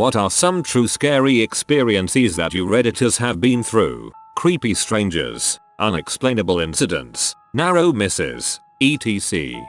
What are some true scary experiences that you Redditors have been through? Creepy strangers, unexplainable incidents, narrow misses, etc.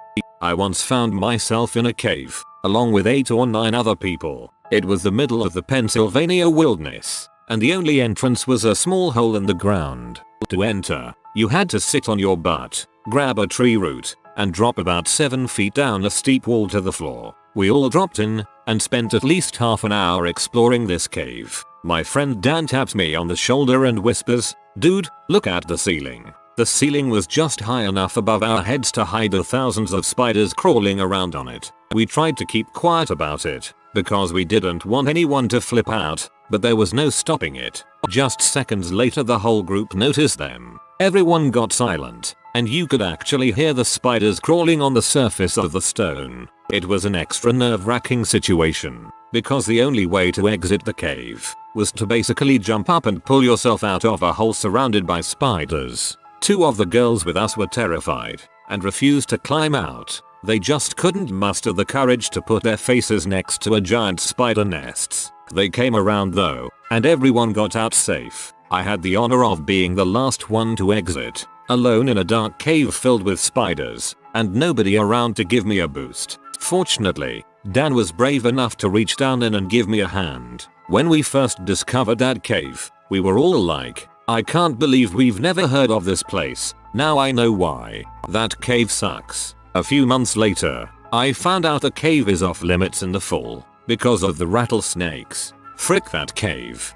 I once found myself in a cave, along with 8 or 9 other people. It was the middle of the Pennsylvania wilderness, and the only entrance was a small hole in the ground. To enter, you had to sit on your butt, grab a tree root, and drop about 7 feet down a steep wall to the floor. We all dropped in, and spent at least half an hour exploring this cave. My friend Dan taps me on the shoulder and whispers, "Dude, look at the ceiling." The ceiling was just high enough above our heads to hide the thousands of spiders crawling around on it. We tried to keep quiet about it, because we didn't want anyone to flip out, but there was no stopping it. Just seconds later the whole group noticed them. Everyone got silent, and you could actually hear the spiders crawling on the surface of the stone. It was an extra nerve-wracking situation, because the only way to exit the cave was to basically jump up and pull yourself out of a hole surrounded by spiders. 2 of the girls with us were terrified and refused to climb out. They just couldn't muster the courage to put their faces next to a giant spider nests. They came around though, and everyone got out safe. I had the honor of being the last one to exit, alone in a dark cave filled with spiders, and nobody around to give me a boost. Fortunately, Dan was brave enough to reach down in and give me a hand. When we first discovered that cave, we were all like, "I can't believe we've never heard of this place. Now I know why. That cave sucks." A few months later, I found out the cave is off limits in the fall because of the rattlesnakes. Frick that cave.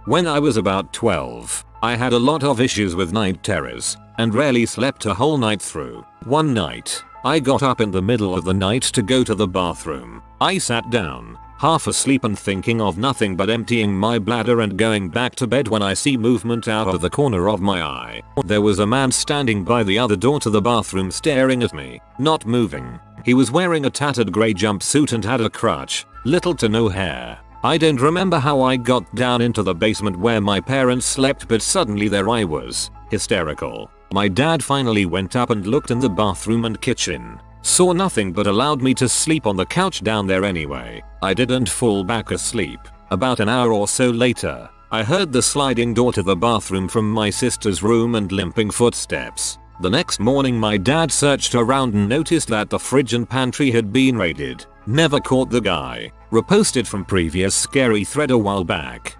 When I was about 12, I had a lot of issues with night terrors and rarely slept a whole night through. One night, I got up in the middle of the night to go to the bathroom. I sat down, half asleep and thinking of nothing but emptying my bladder and going back to bed when I see movement out of the corner of my eye. There was a man standing by the other door to the bathroom staring at me, not moving. He was wearing a tattered grey jumpsuit and had a crutch, little to no hair. I don't remember how I got down into the basement where my parents slept, but suddenly there I was, hysterical. My dad finally went up and looked in the bathroom and kitchen. Saw nothing but allowed me to sleep on the couch down there anyway. I didn't fall back asleep. About an hour or so later, I heard the sliding door to the bathroom from my sister's room and limping footsteps. The next morning my dad searched around and noticed that the fridge and pantry had been raided. Never caught the guy. Reposted from previous scary thread a while back.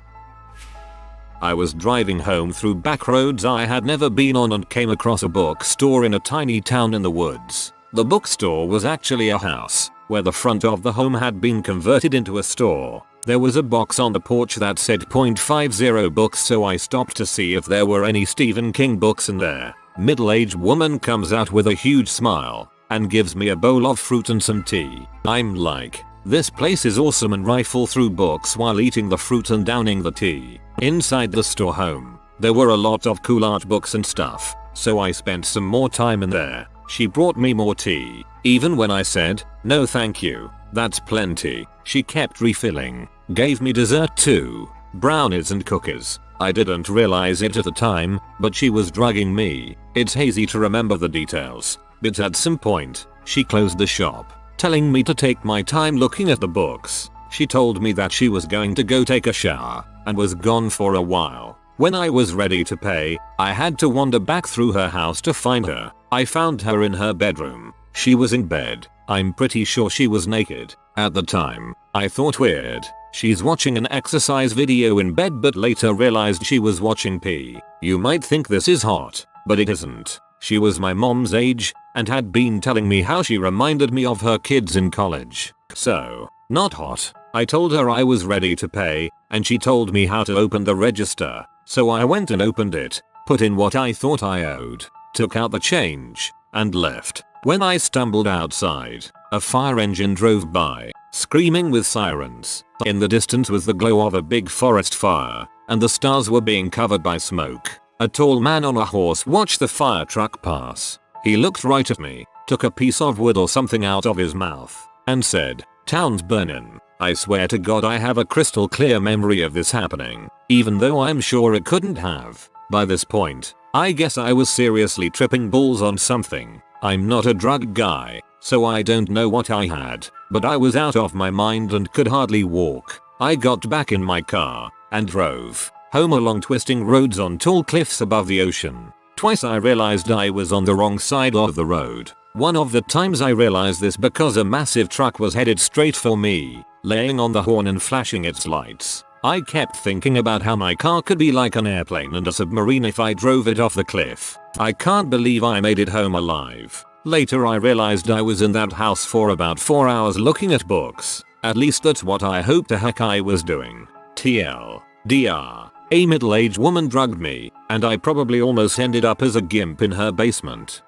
I was driving home through back roads I had never been on and came across a bookstore in a tiny town in the woods. The bookstore was actually a house, where the front of the home had been converted into a store. There was a box on the porch that said .50 books, so I stopped to see if there were any Stephen King books in there. Middle-aged woman comes out with a huge smile and gives me a bowl of fruit and some tea. I'm like, "This place is awesome," and rifle through books while eating the fruit and downing the tea. Inside the store home, there were a lot of cool art books and stuff, so I spent some more time in there. She brought me more tea. Even when I said, "No thank you, that's plenty," she kept refilling. Gave me dessert too. Brownies and cookies. I didn't realize it at the time, but she was drugging me. It's hazy to remember the details, but at some point, she closed the shop, telling me to take my time looking at the books. She told me that she was going to go take a shower and was gone for a while. When I was ready to pay, I had to wander back through her house to find her. I found her in her bedroom. She was in bed. I'm pretty sure she was naked. At the time, I thought weird. She's watching an exercise video in bed, but later realized she was watching pee. You might think this is hot, but it isn't. She was my mom's age and had been telling me how she reminded me of her kids in college. So, not hot. I told her I was ready to pay, and she told me how to open the register. So I went and opened it, put in what I thought I owed, took out the change, and left. When I stumbled outside, a fire engine drove by, screaming with sirens. In the distance was the glow of a big forest fire, and the stars were being covered by smoke. A tall man on a horse watched the fire truck pass. He looked right at me, took a piece of wood or something out of his mouth, and said, "Town's burnin'." I swear to God I have a crystal clear memory of this happening, even though I'm sure it couldn't have. By this point, I guess I was seriously tripping balls on something. I'm not a drug guy, so I don't know what I had, but I was out of my mind and could hardly walk. I got back in my car and drove home along twisting roads on tall cliffs above the ocean. Twice I realized I was on the wrong side of the road. One of the times I realized this because a massive truck was headed straight for me, laying on the horn and flashing its lights. I kept thinking about how my car could be like an airplane and a submarine if I drove it off the cliff. I can't believe I made it home alive. Later I realized I was in that house for about 4 hours looking at books. At least that's what I hoped the heck I was doing. TLDR. A middle-aged woman drugged me, and I probably almost ended up as a gimp in her basement.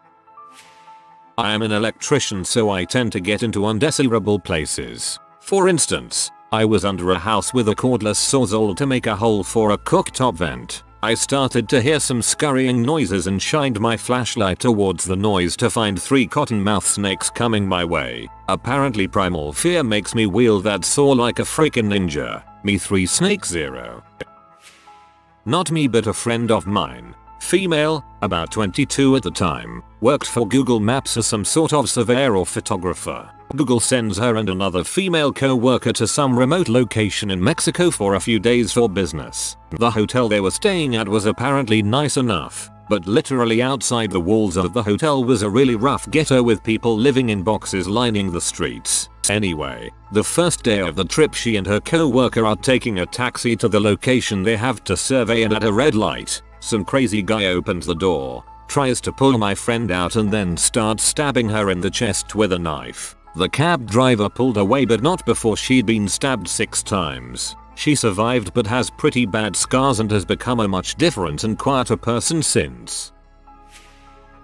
I am an electrician, so I tend to get into undesirable places. For instance, I was under a house with a cordless sawzall to make a hole for a cooktop vent. I started to hear some scurrying noises and shined my flashlight towards the noise to find 3 cottonmouth snakes coming my way. Apparently primal fear makes me wield that saw like a freaking ninja. Me 3 snake 0. Not me but a friend of mine. Female, about 22 at the time, worked for Google Maps as some sort of surveyor or photographer. Google sends her and another female co-worker to some remote location in Mexico for a few days for business. The hotel they were staying at was apparently nice enough, but literally outside the walls of the hotel was a really rough ghetto with people living in boxes lining the streets. Anyway, the first day of the trip she and her co-worker are taking a taxi to the location they have to survey, and at a red light, some crazy guy opens the door, tries to pull my friend out and then starts stabbing her in the chest with a knife. The cab driver pulled away but not before she'd been stabbed 6 times. She survived but has pretty bad scars and has become a much different and quieter person since.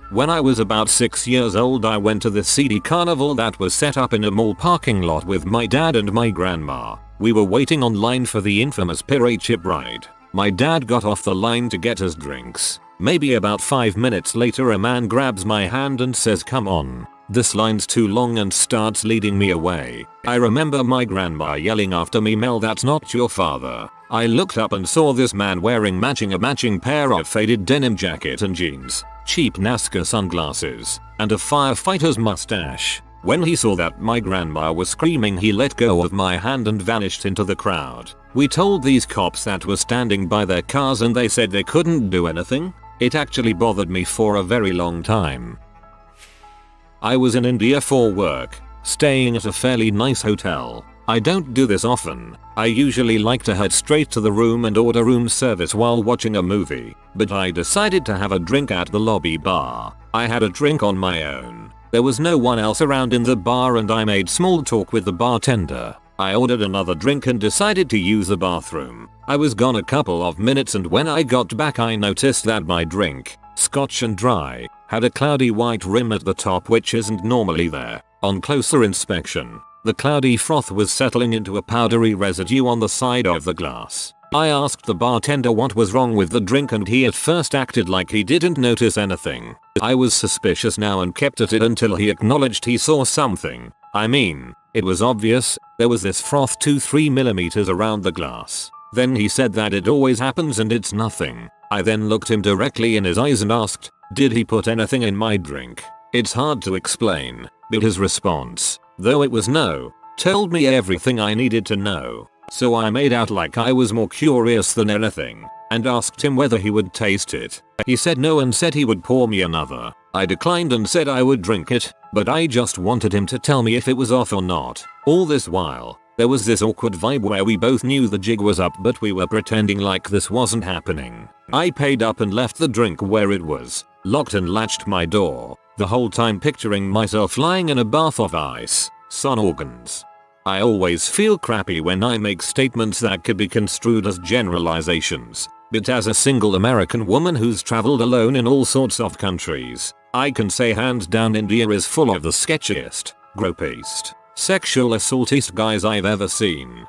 When I was about 6 years old, I went to the seedy carnival that was set up in a mall parking lot with my dad and my grandma. We were waiting online for the infamous pirate ship ride. My dad got off the line to get us drinks. Maybe about 5 minutes later, a man grabs my hand and says, "Come on, this line's too long," and starts leading me away. I remember my grandma yelling after me, "Mel, that's not your father." I looked up and saw this man wearing a matching pair of faded denim jacket and jeans, cheap NASCAR sunglasses, and a firefighter's mustache. When he saw that my grandma was screaming, he let go of my hand and vanished into the crowd. We told these cops that were standing by their cars and they said they couldn't do anything. It actually bothered me for a very long time. I was in India for work, staying at a fairly nice hotel. I don't do this often. I usually like to head straight to the room and order room service while watching a movie, but I decided to have a drink at the lobby bar. I had a drink on my own. There was no one else around in the bar and I made small talk with the bartender. I ordered another drink and decided to use the bathroom. I was gone a couple of minutes and when I got back I noticed that my drink, Scotch and dry, had a cloudy white rim at the top which isn't normally there. On closer inspection, the cloudy froth was settling into a powdery residue on the side of the glass. I asked the bartender what was wrong with the drink and he at first acted like he didn't notice anything. I was suspicious now and kept at it until he acknowledged he saw something. I mean, it was obvious. There was this froth 2-3 millimeters around the glass. Then he said that it always happens and it's nothing. I then looked him directly in his eyes and asked, "Did he put anything in my drink?" It's hard to explain, but his response, though it was no, told me everything I needed to know. So I made out like I was more curious than anything and asked him whether he would taste it. He said no and said he would pour me another. I declined and said I would drink it, but I just wanted him to tell me if it was off or not. All this while, there was this awkward vibe where we both knew the jig was up but we were pretending like this wasn't happening. I paid up and left the drink where it was, locked and latched my door, the whole time picturing myself lying in a bath of ice, sun organs. I always feel crappy when I make statements that could be construed as generalizations, but as a single American woman who's traveled alone in all sorts of countries, I can say hands down India is full of the sketchiest, grossiest, sexual assaultiest guys I've ever seen.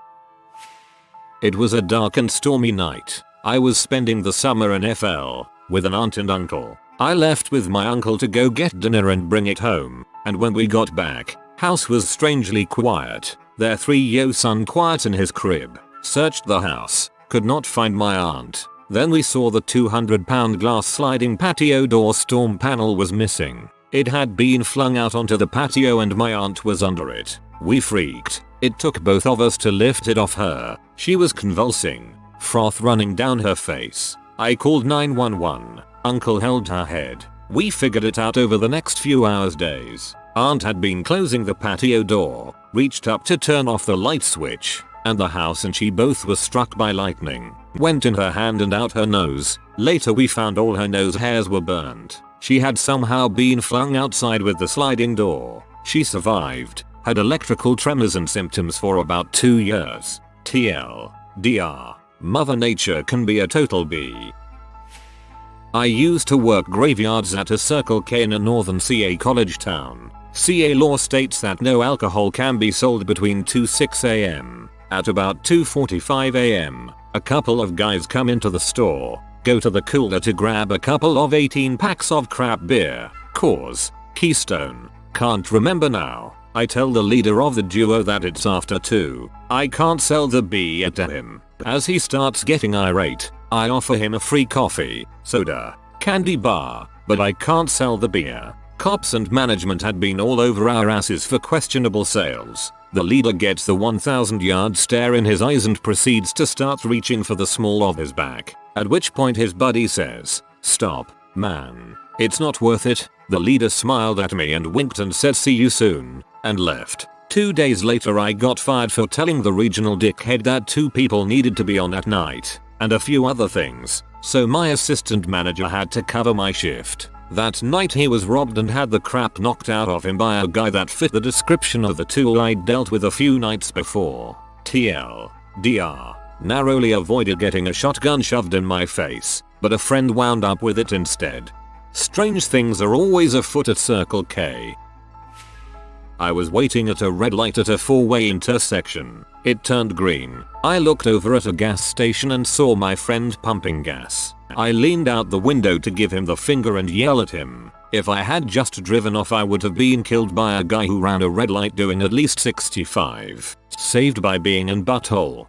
It was a dark and stormy night. I was spending the summer in FL with an aunt and uncle. I left with my uncle to go get dinner and bring it home, and when we got back, house was strangely quiet. Their 3-year-old son quiet in his crib. Searched the house, could not find my aunt. Then we saw the 200-pound glass sliding patio door storm panel was missing. It had been flung out onto the patio and my aunt was under it. We freaked. It took both of us to lift it off her. She was convulsing, froth running down her face. I called 911. Uncle held her head. We figured it out over the next few hours days. Aunt had been closing the patio door, reached up to turn off the light switch, and the house and she both were struck by lightning. Went in her hand and out her nose. Later we found all her nose hairs were burnt. She had somehow been flung outside with the sliding door. She survived, had electrical tremors and symptoms for about 2 years. TLDR. Mother Nature can be a total B. I used to work graveyards at a Circle K in a northern CA college town. CA law states that no alcohol can be sold between 2-6 am. At about 2:45 am, a couple of guys come into the store, go to the cooler to grab a couple of 18 packs of crap beer. Coors, Keystone. Can't remember now. I tell the leader of the duo that it's after 2. I can't sell the beer to him. As he starts getting irate, I offer him a free coffee, soda, candy bar, but I can't sell the beer. Cops and management had been all over our asses for questionable sales. The leader gets the 1,000-yard stare in his eyes and proceeds to start reaching for the small of his back. At which point his buddy says, "Stop, man. It's not worth it." The leader smiled at me and winked and said "see you soon," and left. 2 days later I got fired for telling the regional dickhead that 2 people needed to be on that night, and a few other things, so my assistant manager had to cover my shift. That night he was robbed and had the crap knocked out of him by a guy that fit the description of the 2 I'd dealt with a few nights before. TLDR. Narrowly avoided getting a shotgun shoved in my face, but a friend wound up with it instead. Strange things are always afoot at Circle K. I was waiting at a red light at a 4-way intersection. It turned green. I looked over at a gas station and saw my friend pumping gas. I leaned out the window to give him the finger and yell at him. If I had just driven off I would have been killed by a guy who ran a red light doing at least 65. Saved by being in butthole.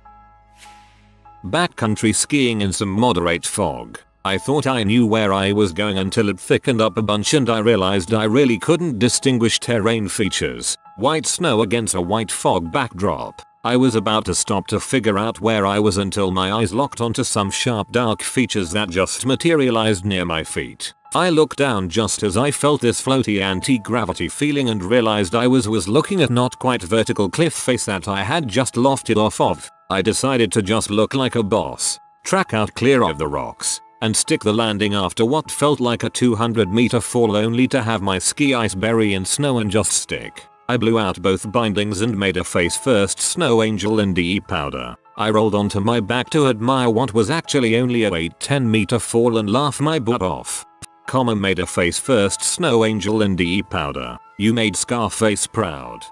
Backcountry skiing in some moderate fog. I thought I knew where I was going until it thickened up a bunch and I realized I really couldn't distinguish terrain features. White snow against a white fog backdrop. I was about to stop to figure out where I was until my eyes locked onto some sharp dark features that just materialized near my feet. I looked down just as I felt this floaty anti-gravity feeling and realized I was looking at not quite vertical cliff face that I had just lofted off of. I decided to just look like a boss, track out clear of the rocks, and stick the landing after what felt like a 200-meter fall only to have my ski ice bury in snow and just stick. I blew out both bindings and made a face-first snow angel in DE powder. I rolled onto my back to admire what was actually only a 8-10-meter fall and laugh my butt off. Made a face-first snow angel in DE powder. You made Scarface proud.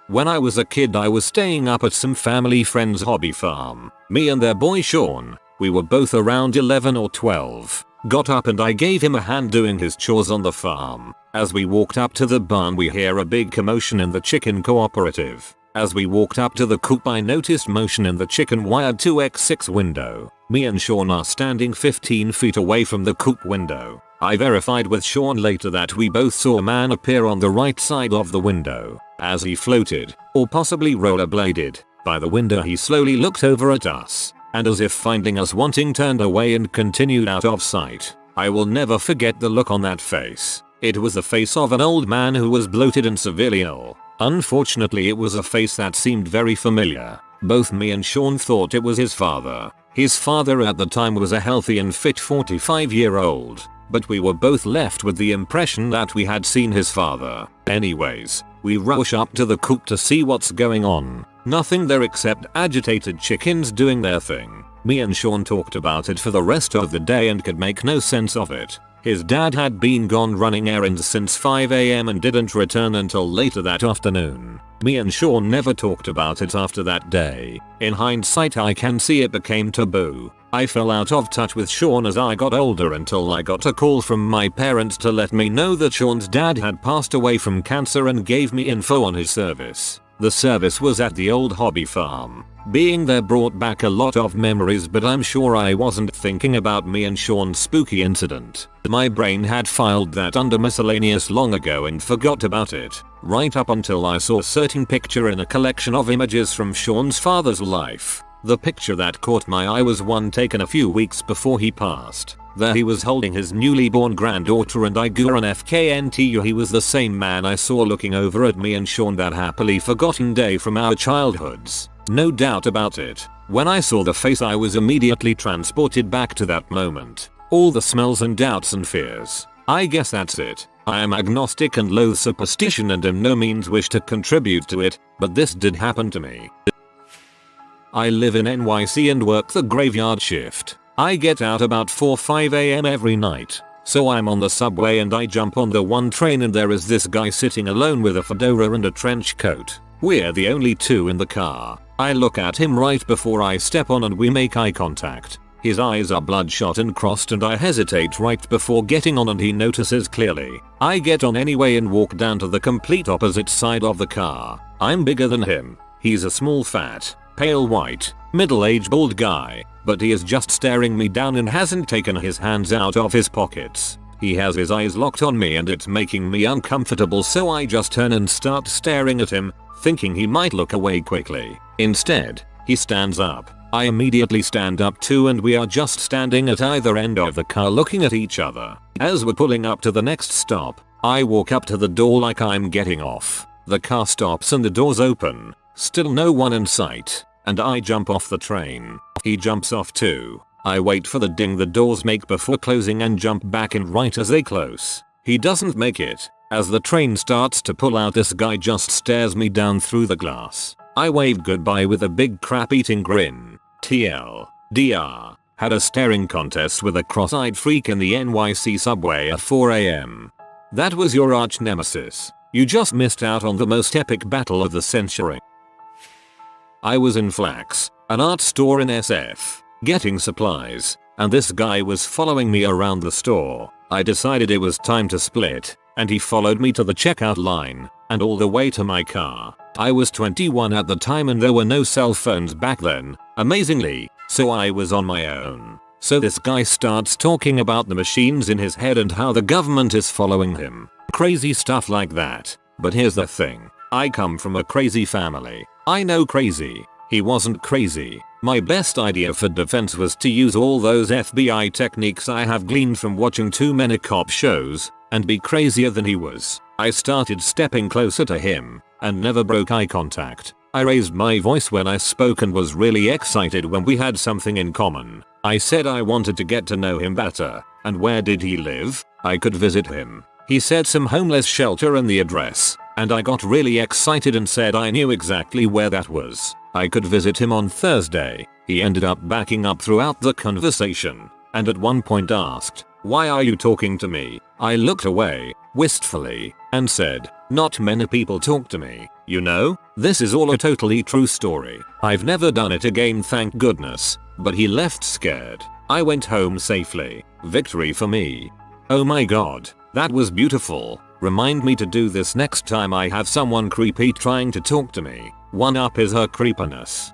When I was a kid I was staying up at some family friend's hobby farm. Me and their boy Sean. We were both around 11 or 12. Got up and I gave him a hand doing his chores on the farm. As we walked up to the barn we hear a big commotion in the chicken cooperative. As we walked up to the coop I noticed motion in the chicken wired 2x6 window. Me and Sean are standing 15 feet away from the coop window. I verified with Sean later that we both saw a man appear on the right side of the window. As he floated, or possibly rollerbladed, by the window he slowly looked over at us, and as if finding us wanting turned away and continued out of sight. I will never forget the look on that face. It was the face of an old man who was bloated and severely ill. Unfortunately it was a face that seemed very familiar. Both me and Sean thought it was his father. His father at the time was a healthy and fit 45-year-old, but we were both left with the impression that we had seen his father. Anyways, we rush up to the coop to see what's going on. Nothing there except agitated chickens doing their thing. Me and Sean talked about it for the rest of the day and could make no sense of it. His dad had been gone running errands since 5 am and didn't return until later that afternoon. Me and Sean never talked about it after that day. In hindsight I can see it became taboo. I fell out of touch with Sean as I got older until I got a call from my parents to let me know that Sean's dad had passed away from cancer and gave me info on his service. The service was at the old hobby farm. Being there brought back a lot of memories, but I'm sure I wasn't thinking about me and Sean's spooky incident. My brain had filed that under miscellaneous long ago and forgot about it, right up until I saw a certain picture in a collection of images from Sean's father's life. The picture that caught my eye was one taken a few weeks before he passed. There he was holding his newly born granddaughter and I grew an FKNTU. He was the same man I saw looking over at me and Sean that happily forgotten day from our childhoods. No doubt about it. When I saw the face I was immediately transported back to that moment. All the smells and doubts and fears. I guess that's it. I am agnostic and loathe superstition and in no means wish to contribute to it, but this did happen to me. I live in NYC and work the graveyard shift. I get out about 4-5 am every night. So I'm on the subway and I jump on the one train and there is this guy sitting alone with a fedora and a trench coat. We're the only two in the car. I look at him right before I step on and we make eye contact. His eyes are bloodshot and crossed and I hesitate right before getting on and he notices clearly. I get on anyway and walk down to the complete opposite side of the car. I'm bigger than him. He's a small fat, pale white, middle-aged bald guy, but he is just staring me down and hasn't taken his hands out of his pockets. He has his eyes locked on me and it's making me uncomfortable, so I just turn and start staring at him, thinking he might look away quickly. Instead, he stands up. I immediately stand up too and we are just standing at either end of the car looking at each other. As we're pulling up to the next stop, I walk up to the door like I'm getting off. The car stops and the doors open. Still no one in sight. And I jump off the train. He jumps off too. I wait for the ding the doors make before closing and jump back in right as they close. He doesn't make it. As the train starts to pull out, this guy just stares me down through the glass. I wave goodbye with a big crap-eating grin. TLDR. Had a staring contest with a cross-eyed freak in the NYC subway at 4 am. That was your arch nemesis. You just missed out on the most epic battle of the century. I was in Flax, an art store in SF, getting supplies, and this guy was following me around the store. I decided it was time to split, and he followed me to the checkout line, and all the way to my car. I was 21 at the time and there were no cell phones back then, amazingly, so I was on my own. So this guy starts talking about the machines in his head and how the government is following him. Crazy stuff like that. But here's the thing. I come from a crazy family. I know crazy. He wasn't crazy. My best idea for defense was to use all those FBI techniques I have gleaned from watching too many cop shows and be crazier than he was. I started stepping closer to him and never broke eye contact. I raised my voice when I spoke and was really excited when we had something in common. I said I wanted to get to know him better. And where did he live? I could visit him. He said some homeless shelter and the address. And I got really excited and said I knew exactly where that was. I could visit him on Thursday. He ended up backing up throughout the conversation. And at one point asked, "Why are you talking to me?" I looked away, wistfully, and said, "Not many people talk to me, you know? This is all a totally true story. I've never done it again, thank goodness." But he left scared. I went home safely. Victory for me. Oh my god, that was beautiful. Remind me to do this next time I have someone creepy trying to talk to me. One up is her creepiness.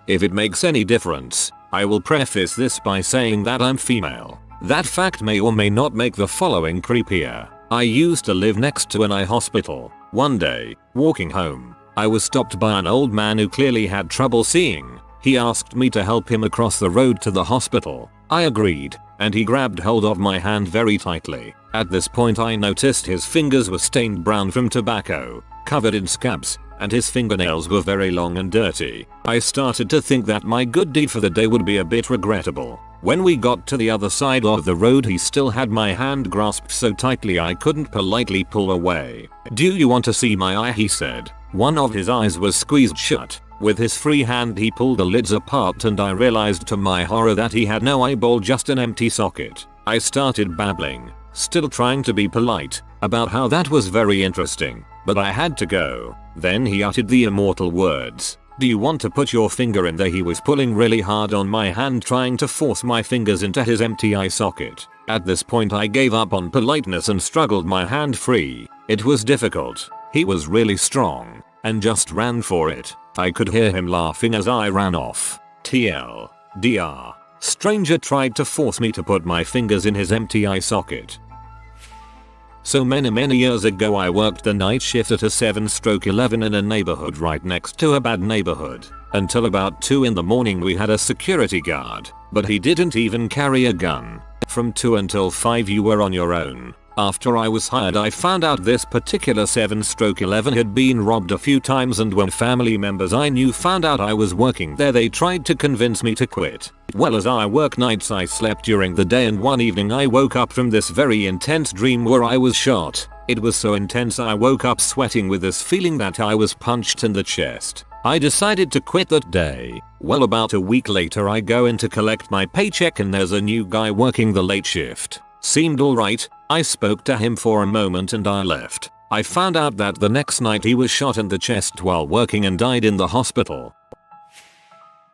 If it makes any difference, I will preface this by saying that I'm female. That fact may or may not make the following creepier. I used to live next to an eye hospital. One day, walking home, I was stopped by an old man who clearly had trouble seeing. He asked me to help him across the road to the hospital. I agreed, and he grabbed hold of my hand very tightly. At this point I noticed his fingers were stained brown from tobacco, covered in scabs, and his fingernails were very long and dirty. I started to think that my good deed for the day would be a bit regrettable. When we got to the other side of the road, he still had my hand grasped so tightly I couldn't politely pull away. "Do you want to see my eye?" he said. One of his eyes was squeezed shut. With his free hand he pulled the lids apart and I realized to my horror that he had no eyeball, just an empty socket. I started babbling, still trying to be polite, about how that was very interesting, but I had to go. Then he uttered the immortal words, "Do you want to put your finger in there?" He was pulling really hard on my hand, trying to force my fingers into his empty eye socket. At this point I gave up on politeness and struggled my hand free. It was difficult. He was really strong and just ran for it. I could hear him laughing as I ran off. TLDR. Stranger tried to force me to put my fingers in his empty eye socket. So many years ago I worked the night shift at a 7/11 in a neighborhood right next to a bad neighborhood. Until about 2 in the morning we had a security guard, but he didn't even carry a gun. From 2 until 5 you were on your own. After I was hired I found out this particular 7/11 had been robbed a few times, and when family members I knew found out I was working there they tried to convince me to quit. Well, as I work nights I slept during the day, and one evening I woke up from this very intense dream where I was shot. It was so intense I woke up sweating with this feeling that I was punched in the chest. I decided to quit that day. Well, about a week later I go in to collect my paycheck and there's a new guy working the late shift. Seemed alright. I spoke to him for a moment and I left. I found out that the next night he was shot in the chest while working and died in the hospital.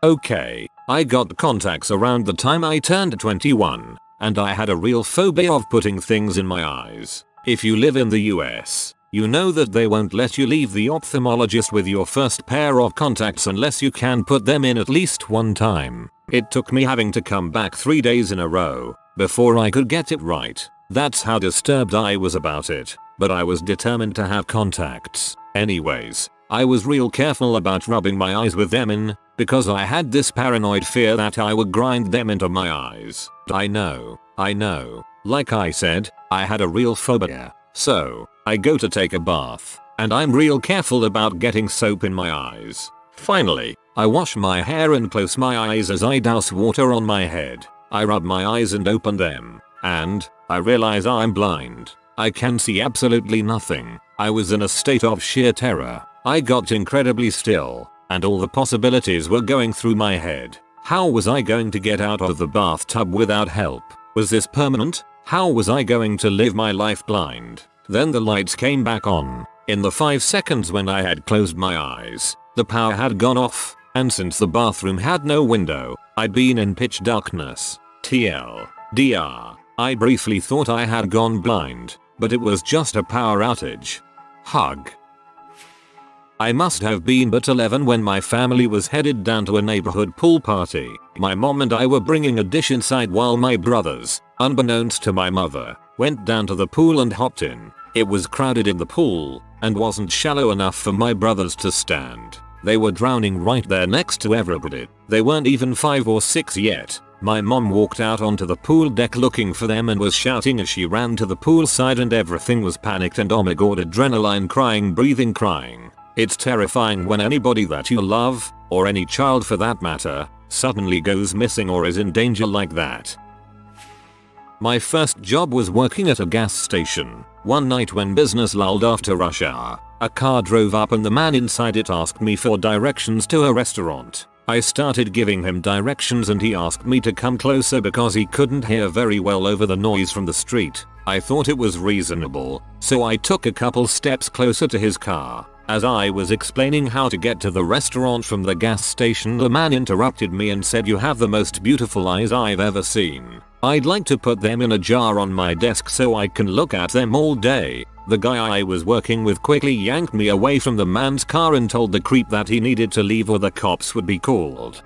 Okay, I got contacts around the time I turned 21, and I had a real phobia of putting things in my eyes. If you live in the US, you know that they won't let you leave the ophthalmologist with your first pair of contacts unless you can put them in at least one time. It took me having to come back 3 days in a row before I could get it right. That's how disturbed I was about it, but I was determined to have contacts. Anyways, I was real careful about rubbing my eyes with them in, because I had this paranoid fear that I would grind them into my eyes. I know. Like I said, I had a real phobia. So, I go to take a bath, and I'm real careful about getting soap in my eyes. Finally, I wash my hair and close my eyes as I douse water on my head. I rub my eyes and open them, and I realize I'm blind. I can see absolutely nothing. I was in a state of sheer terror. I got incredibly still, and all the possibilities were going through my head. How was I going to get out of the bathtub without help? Was this permanent? How was I going to live my life blind? Then the lights came back on. In the 5 seconds when I had closed my eyes, the power had gone off, and since the bathroom had no window, I'd been in pitch darkness. TLDR. I briefly thought I had gone blind, but it was just a power outage. Hug. I must have been but 11 when my family was headed down to a neighborhood pool party. My mom and I were bringing a dish inside while my brothers, unbeknownst to my mother, went down to the pool and hopped in. It was crowded in the pool and wasn't shallow enough for my brothers to stand. They were drowning right there next to everybody. They weren't even 5 or 6 yet. My mom walked out onto the pool deck looking for them and was shouting as she ran to the pool side, and everything was panicked and oh my god, adrenaline, crying, breathing, crying. It's terrifying when anybody that you love, or any child for that matter, suddenly goes missing or is in danger like that. My first job was working at a gas station. One night when business lulled after rush hour, a car drove up and the man inside it asked me for directions to a restaurant. I started giving him directions and he asked me to come closer because he couldn't hear very well over the noise from the street. I thought it was reasonable, so I took a couple steps closer to his car. As I was explaining how to get to the restaurant from the gas station, the man interrupted me and said, "You have the most beautiful eyes I've ever seen. I'd like to put them in a jar on my desk so I can look at them all day." The guy I was working with quickly yanked me away from the man's car and told the creep that he needed to leave or the cops would be called.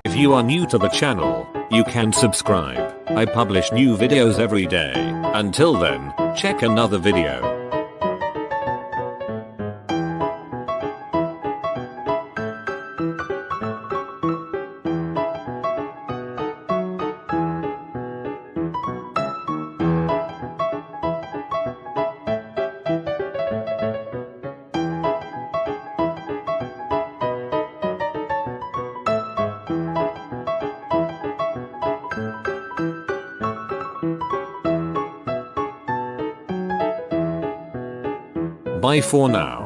If you are new to the channel, you can subscribe. I publish new videos every day. Until then, check another video. Bye for now.